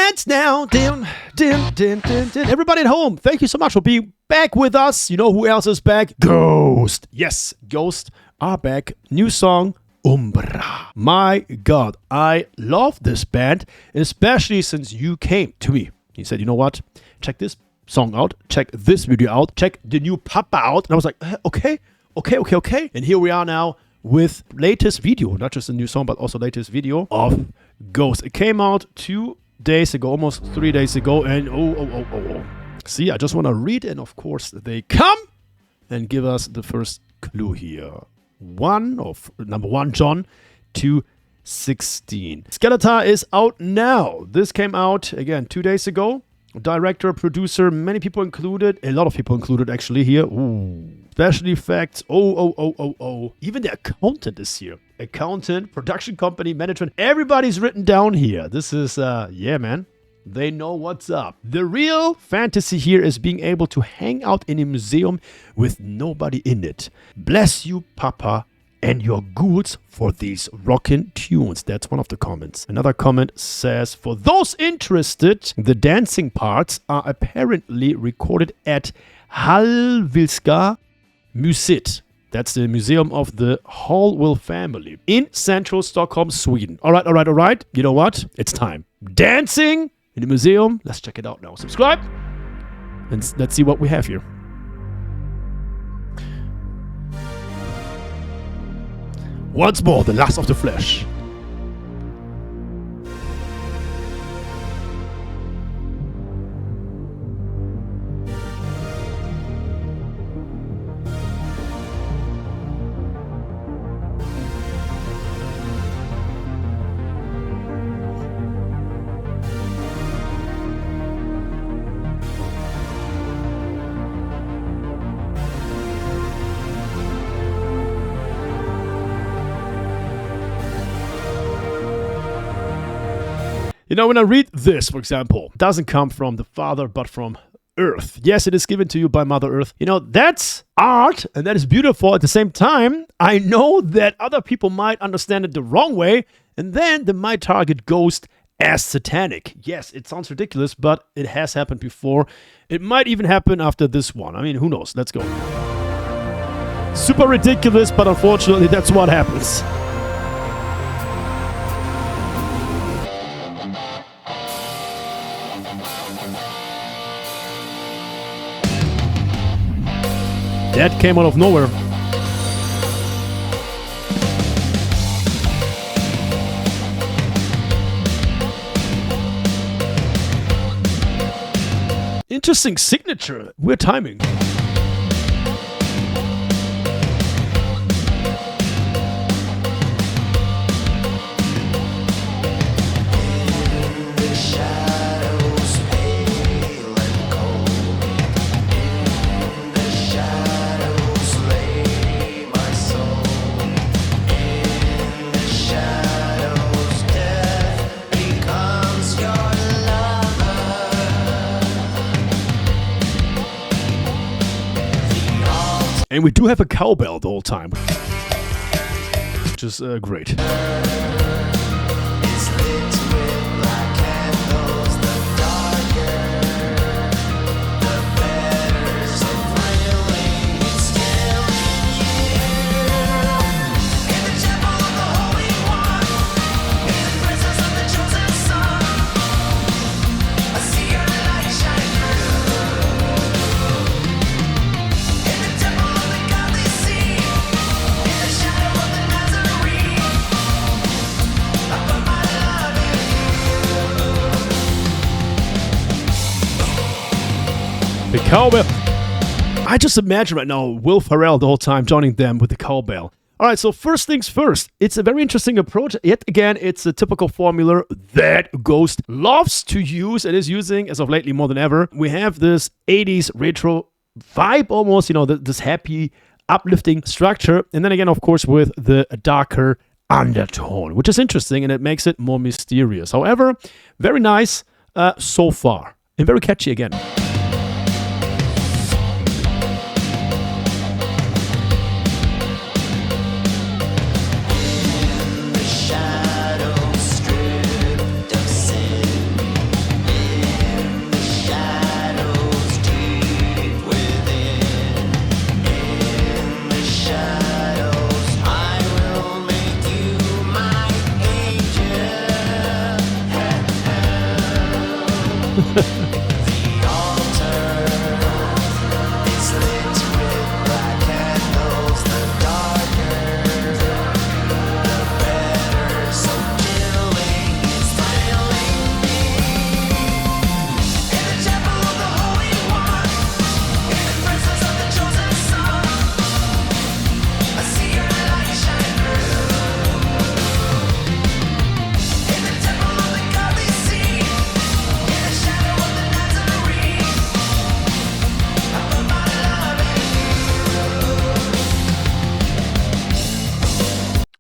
dance now. Dim, dim, dim, dim, dim. Everybody at home, thank you so much for being back with us. You know who else is back? Ghost. Yes, Ghost are back. New song, Umbra. My God, I love this band, especially since you came to me. You said, you know what? Check this song out. Check this video out. Check the new Papa out. And I was like, okay. And here we are now with latest video, not just a new song, but also latest video of Ghost. It came out 2 days ago, almost 3 days ago, and oh. See, I just want to read, and of course they come and give us the first clue here. Number 1, John 2:16. Skeletor is out now. This came out, again, 2 days ago. Director, producer, many people included. A lot of people included, actually, here. Ooh. Special effects. Oh. Even the accountant is here. Accountant, production company, management. Everybody's written down here. This is, yeah, man. They know what's up. The real fantasy here is being able to hang out in a museum with nobody in it. Bless you, Papa, and your ghouls for these rockin' tunes. That's one of the comments. Another comment says, for those interested, the dancing parts are apparently recorded at Hallwylska Museet. That's the museum of the Hallwyl family in central Stockholm, Sweden. All right. You know what? It's time. Dancing in the museum. Let's check it out now. Subscribe and let's see what we have here. Once more, the lust of the flesh. You know, when I read this, for example, it doesn't come from the Father, but from Earth. Yes, it is given to you by Mother Earth. You know, that's art, and that is beautiful. At the same time, I know that other people might understand it the wrong way, and then they might target Ghost as satanic. Yes, it sounds ridiculous, but it has happened before. It might even happen after this one. I mean, who knows? Let's go. Super ridiculous, but unfortunately, that's what happens. That came out of nowhere. Interesting signature. Weird timing. And we do have a cowbell the whole time, which is great. The cowbell. I just imagine right now Will Ferrell the whole time joining them with the cowbell. All right, so first things first. It's a very interesting approach. Yet again, it's a typical formula that Ghost loves to use and is using as of lately more than ever. We have this 80s retro vibe almost, you know, this happy, uplifting structure. And then again, of course, with the darker undertone, which is interesting and it makes it more mysterious. However, very nice so far and very catchy again.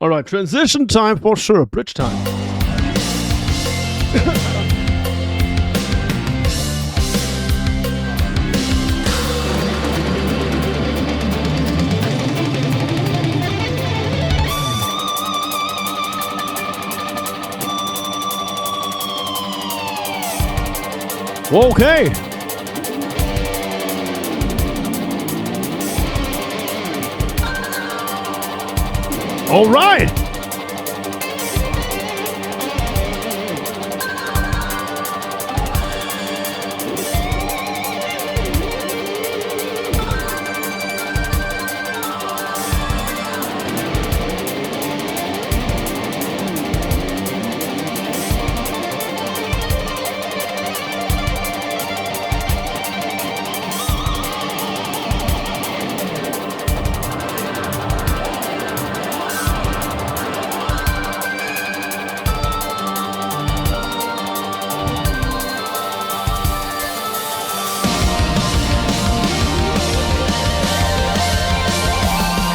All right, transition time for sure. Bridge time. Okay. All right.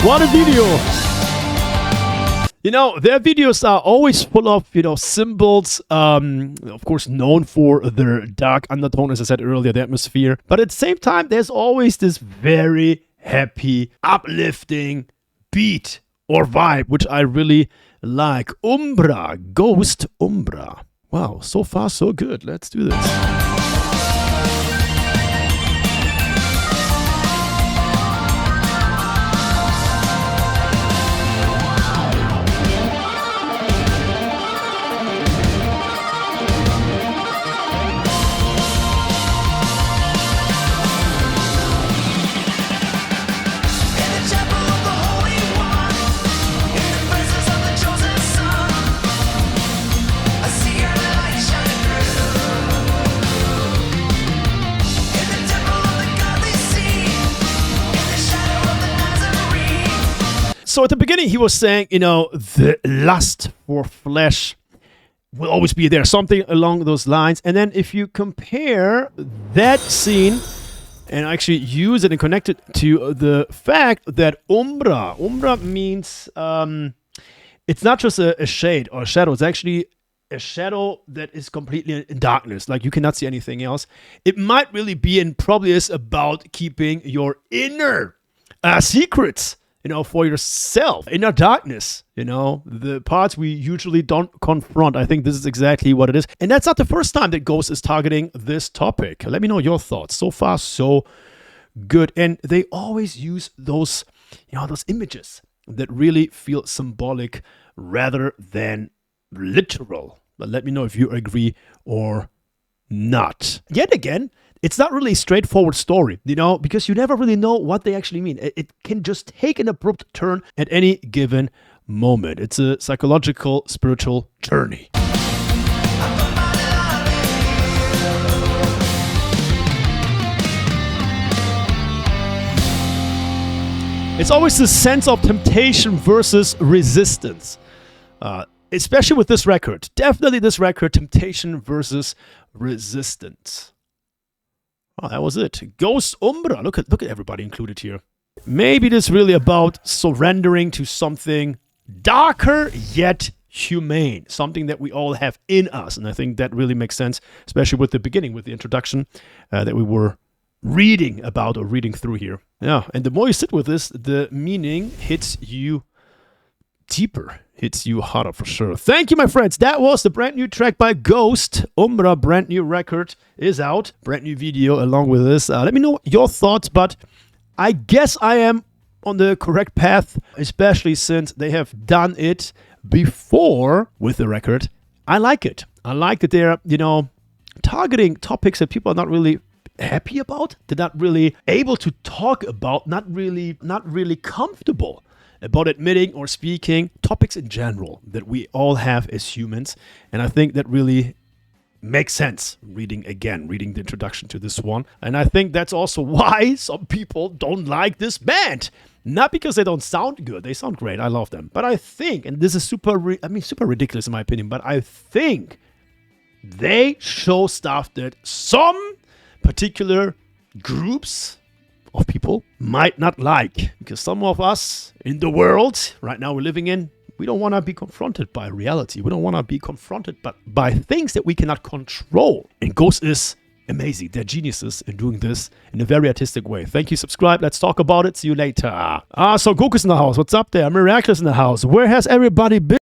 What a video! You know, their videos are always full of, symbols, of course, known for their dark undertone, as I said earlier, the atmosphere. But at the same time, there's always this very happy, uplifting beat or vibe, which I really like. Umbra, Ghost Umbra. Wow, so far so good. Let's do this. So at the beginning, he was saying, the lust for flesh will always be there, something along those lines. And then if you compare that scene and actually use it and connect it to the fact that Umbra means, it's not just a shade or a shadow, it's actually a shadow that is completely in darkness, like you cannot see anything else. It might really be and probably is about keeping your inner secrets, for yourself, inner darkness, the parts we usually don't confront. I think this is exactly what it is. And that's not the first time that Ghost is targeting this topic. Let me know your thoughts. So far, so good. And they always use those, those images that really feel symbolic rather than literal. But let me know if you agree or not. Yet again, it's not really a straightforward story, because you never really know what they actually mean. It can just take an abrupt turn at any given moment. It's a psychological, spiritual journey. It's always the sense of temptation versus resistance. Especially with this record. Definitely this record, temptation versus resistance. Oh, that was it. Ghost Umbra. Look at everybody included here. Maybe it is really about surrendering to something darker yet humane. Something that we all have in us. And I think that really makes sense, especially with the beginning, with the introduction that we were reading about or reading through here. Yeah, and the more you sit with this, the meaning hits you deeper, hits you harder for sure. Thank you, my friends. That was the brand new track by Ghost Umbra. Brand new record is out. Brand new video along with this. Let me know your thoughts, but I guess I am on the correct path, especially since they have done it before with the record. I like it. I like that they're, targeting topics that people are not really happy about, they're not really able to talk about, not really comfortable about admitting or speaking, topics in general that we all have as humans. And I think that really makes sense reading the introduction to this one. And I think that's also why some people don't like this band. Not because they don't sound good. They sound great. I love them. But I think, and this is super ridiculous in my opinion, but I think they show stuff that some particular groups of people might not like. Because some of us in the world right now we're living in, we don't want to be confronted by reality. We don't want to be confronted by things that we cannot control. And Ghost is amazing. They're geniuses in doing this in a very artistic way. Thank you. Subscribe. Let's talk about it. See you later. So Goku's in the house. What's up there? Miraculous in the house. Where has everybody been?